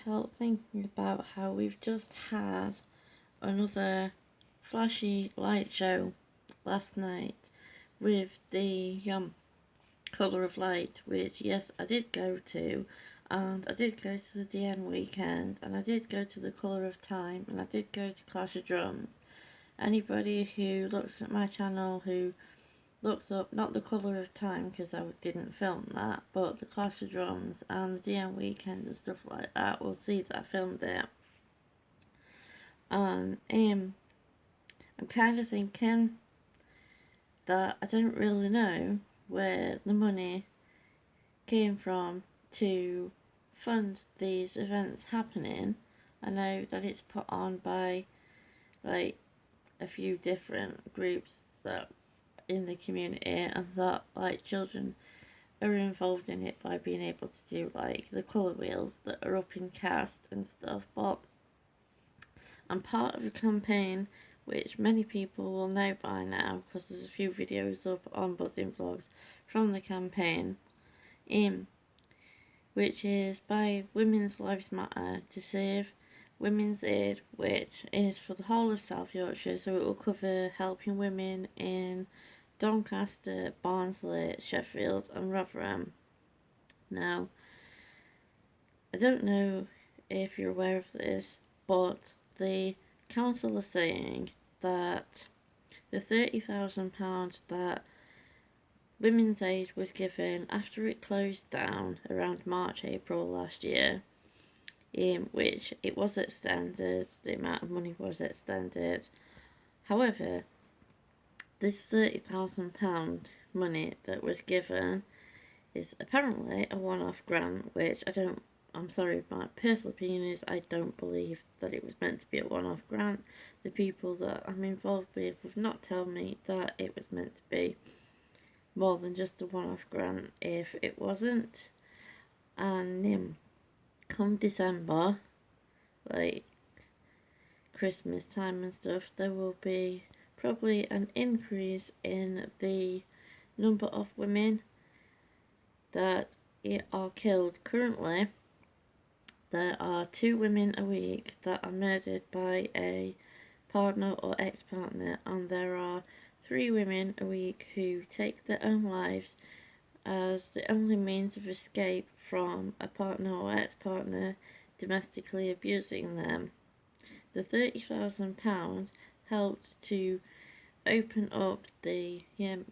help thinking about how we've just had another flashy light show last night with the Colour of Light, which, yes, I did go to, and I did go to the DN weekend, and I did go to the Colour of Time, and I did go to Clash of Drums. Anybody who looks at my channel who looks up not the Colour of Time, because I didn't film that, but the Clash of Drums and the DN weekend and stuff like that will see that I filmed it. And I'm kind of thinking that I don't really know where the money came from to fund these events happening. I know that it's put on by like a few different groups that in the community, and that like children are involved in it by being able to do like the colour wheels that are up in cast and stuff. But I'm part of a campaign which many people will know by now because there's a few videos up on Buzzing Vlogs from the campaign, which is by Women's Lives Matter to save Women's Aid, which is for the whole of South Yorkshire, so it will cover helping women in Doncaster, Barnsley, Sheffield and Rotherham. Now, I don't know if you're aware of this, but the council are saying that the £30,000 that Women's Aid was given after it closed down around March, April last year, in which it was extended, the amount of money was extended. However, this £30,000 money that was given is apparently a one-off grant, which I'm sorry, my personal opinion is I don't believe that it was meant to be a one-off grant. The people that I'm involved with would not tell me that it was meant to be more than just a one-off grant if it wasn't. And come December, like Christmas time and stuff, there will be probably an increase in the number of women that are killed. Currently, there are 2 women a week that are murdered by a partner or ex-partner, and there are 3 women a week who take their own lives as the only means of escape from a partner or ex-partner domestically abusing them. The £30,000 helped to open up the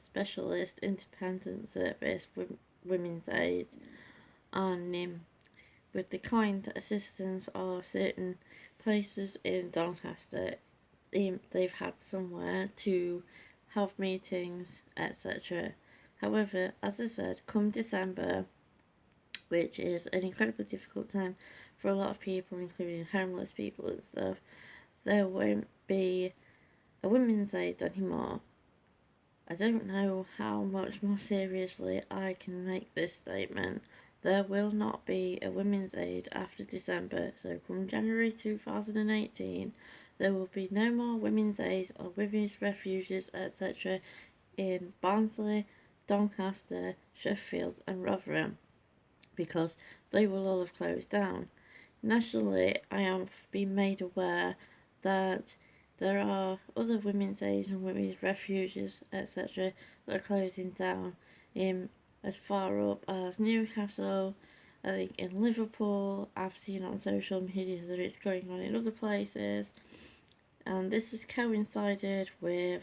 specialist independent service with Women's Aid, and with the kind assistance of certain places in Doncaster, they've had somewhere to have meetings, etc. However, as I said, come December, which is an incredibly difficult time for a lot of people, including homeless people and stuff, there won't be a Women's Aid anymore. I don't know how much more seriously I can make this statement. There will not be a Women's Aid after December, so come January 2018, there will be no more Women's Aid or Women's Refuges, etc. in Barnsley, Doncaster, Sheffield and Rotherham, because they will all have closed down. Nationally, I have been made aware that there are other Women's Aids and Women's Refuges, etc. that are closing down in as far up as Newcastle, I think in Liverpool. I've seen on social media that it's going on in other places, and this has coincided with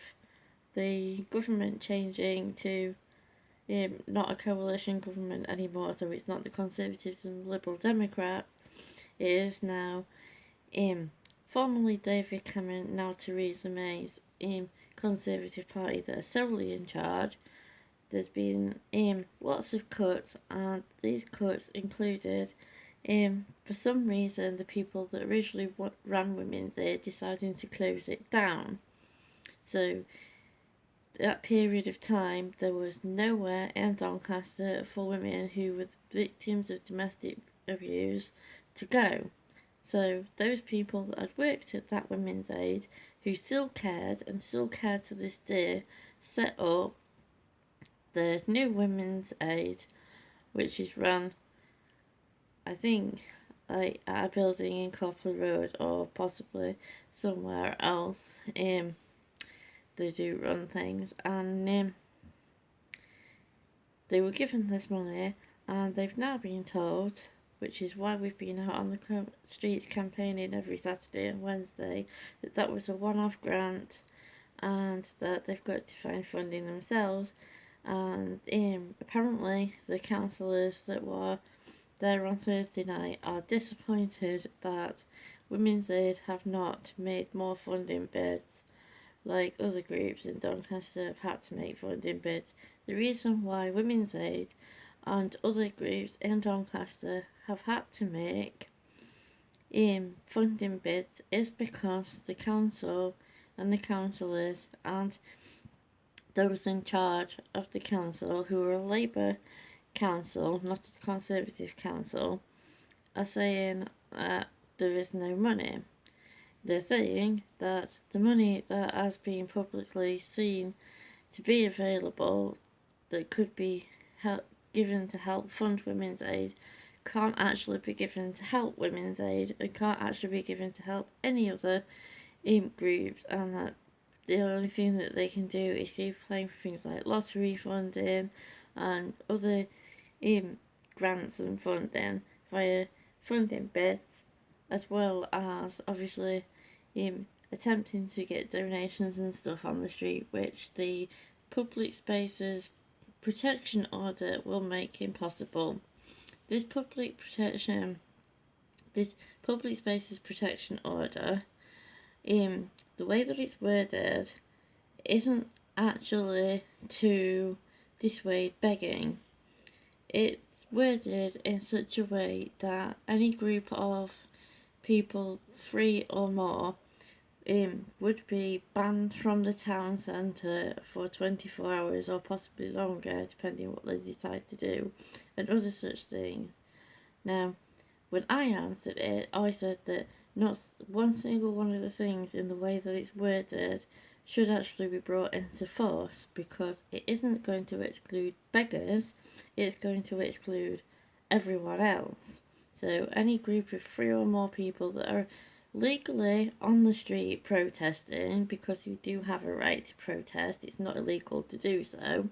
the government changing to not a coalition government anymore, so it's not the Conservatives and the Liberal Democrats. It is now formerly David Cameron, now Theresa May's Conservative Party that are solely in charge. There's been lots of cuts, and these cuts included for some reason the people that originally ran Women's Aid deciding to close it down. So that period of time there was nowhere in Doncaster for women who were victims of domestic abuse to go. So those people that had worked at that Women's Aid, who still cared and still care to this day, set up the new Women's Aid, which is run, I think, like at a building in Copland Road or possibly somewhere else. They do run things, and they were given this money, and they've now been told, which is why we've been out on the streets campaigning every Saturday and Wednesday, that that was a one-off grant, and that they've got to find funding themselves. And apparently the councillors that were there on Thursday night are disappointed that Women's Aid have not made more funding bids like other groups in Doncaster have had to make funding bids. The reason why Women's Aid and other groups in Doncaster have had to make funding bids is because the council and the councillors and those in charge of the council, who are a Labour council, not a Conservative council, are saying that there is no money. They're saying that the money that has been publicly seen to be available that could be given to help fund Women's Aid can't actually be given to help Women's Aid and can't actually be given to help any other groups, and that the only thing that they can do is keep playing for things like lottery funding and other grants and funding via funding bids, as well as obviously attempting to get donations and stuff on the street, which the Public Spaces Protection Order will make impossible. This Public Spaces Protection Order, the way that it's worded, isn't actually to dissuade begging. It's worded in such a way that any group of people, 3 or more, would be banned from the town centre for 24 hours or possibly longer, depending on what they decide to do, and other such things. Now, when I answered it, I said that not one single one of the things in the way that it's worded should actually be brought into force, because it isn't going to exclude beggars, it's going to exclude everyone else. So any group of 3 or more people that are legally on the street protesting, because you do have a right to protest, it's not illegal to do so,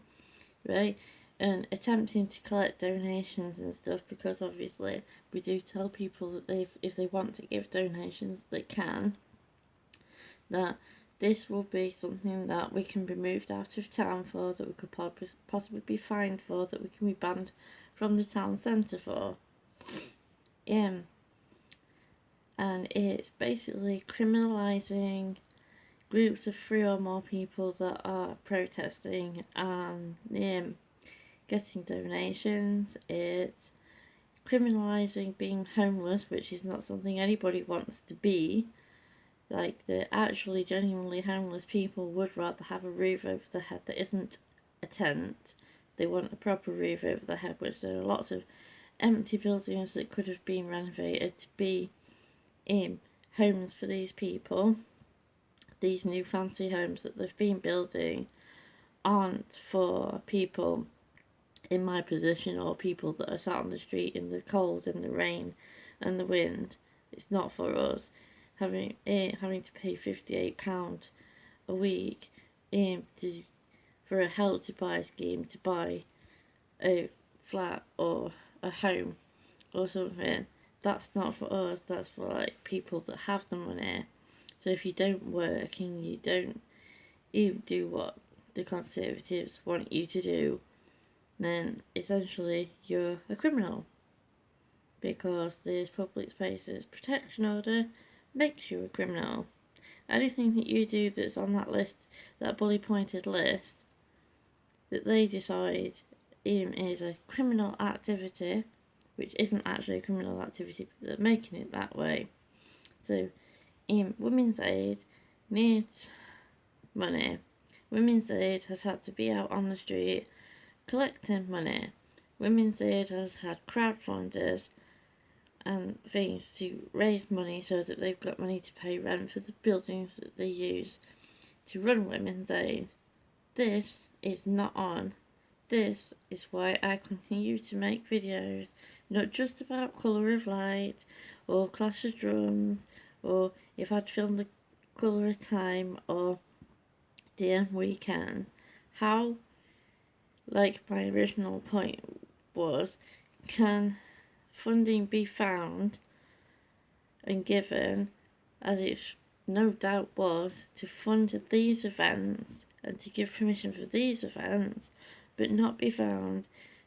right? And attempting to collect donations and stuff, because obviously we do tell people that if they want to give donations, they can. That this will be something that we can be moved out of town for, that we could possibly be fined for, that we can be banned from the town centre for. And it's basically criminalising groups of 3 or more people that are protesting and getting donations. It's criminalising being homeless, which is not something anybody wants to be. Like, the actually genuinely homeless people would rather have a roof over their head that isn't a tent. They want a proper roof over their head, which there are lots of empty buildings that could have been renovated to be homes for these people. These new fancy homes that they've been building aren't for people in my position or people that are sat on the street in the cold and the rain and the wind. It's not for us. Having to pay £58 a week for a Help to Buy scheme to buy a flat or a home or something. That's not for us, that's for like people that have the money. So if you don't work and you don't even do what the Conservatives want you to do, then essentially you're a criminal, because this Public Spaces Protection Order makes you a criminal. Anything that you do that's on that list, that bully pointed list, that they decide is a criminal activity, which isn't actually a criminal activity, but they're making it that way. So, Women's Aid needs money. Women's Aid has had to be out on the street collecting money. Women's Aid has had crowdfunders and things to raise money so that they've got money to pay rent for the buildings that they use to run Women's Aid. This is not on. This is why I continue to make videos not just about Colour of Light or Clash of Drums or if I'd filmed The Colour of Time or Dear Weekend. How, like my original point was, can funding be found and given, as it no doubt was, to fund these events and to give permission for these events, but not be found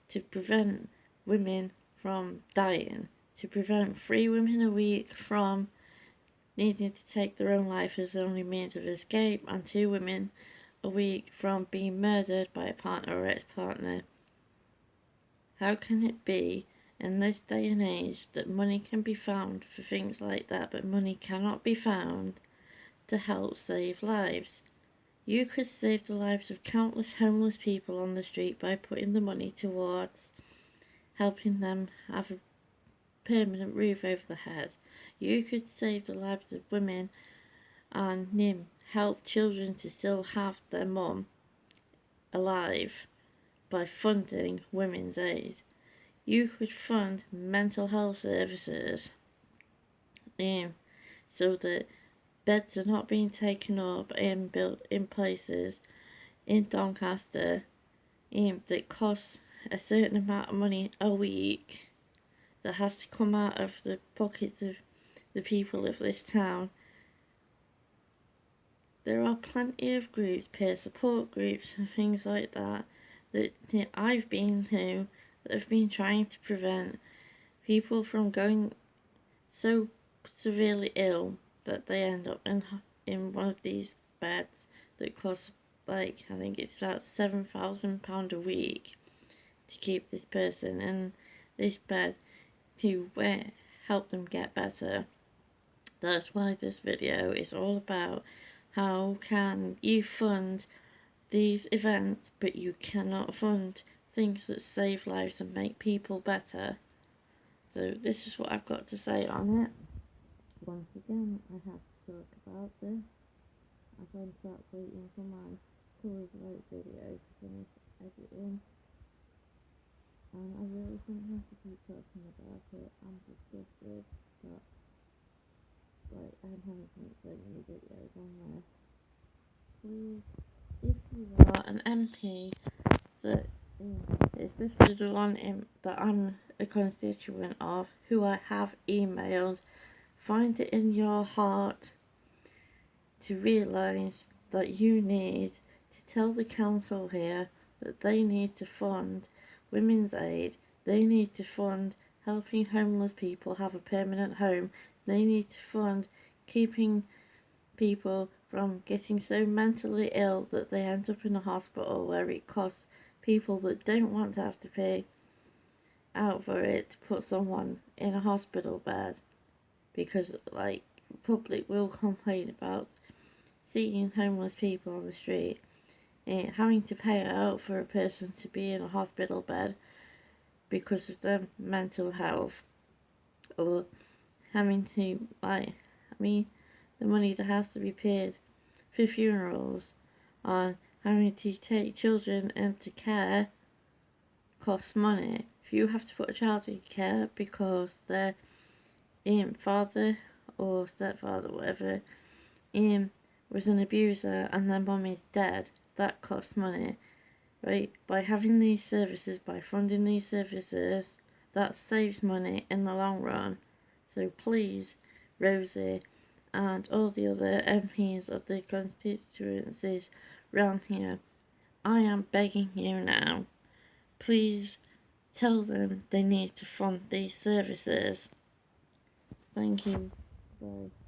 to prevent women from dying, to prevent 3 women a week from needing to take their own life as the only means of escape, and 2 women a week from being murdered by a partner or ex-partner. How can it be in this day and age that money can be found for things like that, but money cannot be found to help save lives? You could save the lives of countless homeless people on the street by putting the money towards helping them have a permanent roof over their heads. You could save the lives of women and help children to still have their mum alive by funding women's aid. You could fund mental health services so that beds are not being taken up and built in places in Doncaster that costs a certain amount of money a week that has to come out of the pockets of the people of this town. There are plenty of groups, peer support groups and things like that I've been to that have been trying to prevent people from going so severely ill that they end up in one of these beds that cost, like, I think it's about £7,000 a week to keep this person in this bed to help them get better. That's why this video is all about how can you fund these events but you cannot fund things that save lives and make people better. So this is what I've got to say on it. Once again, I have to talk about this as I'm sat waiting for my Colours of Light video to finish editing. And I really shouldn't have to keep talking about it. I'm disgusted that I'm having to make so many videos on this. Please, if you are an MP that especially the one that I'm a constituent of, who I have emailed, find it in your heart to realise that you need to tell the council here that they need to fund women's aid, they need to fund helping homeless people have a permanent home, they need to fund keeping people from getting so mentally ill that they end up in a hospital where it costs people that don't want to have to pay out for it to put someone in a hospital bed, because public will complain about seeing homeless people on the street and having to pay out for a person to be in a hospital bed because of their mental health, or having to the money that has to be paid for funerals, on having to take children into care costs money. If you have to put a child in care because their father or stepfather, whatever, was an abuser and their mum is dead, that costs money, right? By having these services, by funding these services, that saves money in the long run. So please, Rosie and all the other MPs of the constituencies round here, I am begging you now, please tell them they need to fund these services. Thank you. Bye.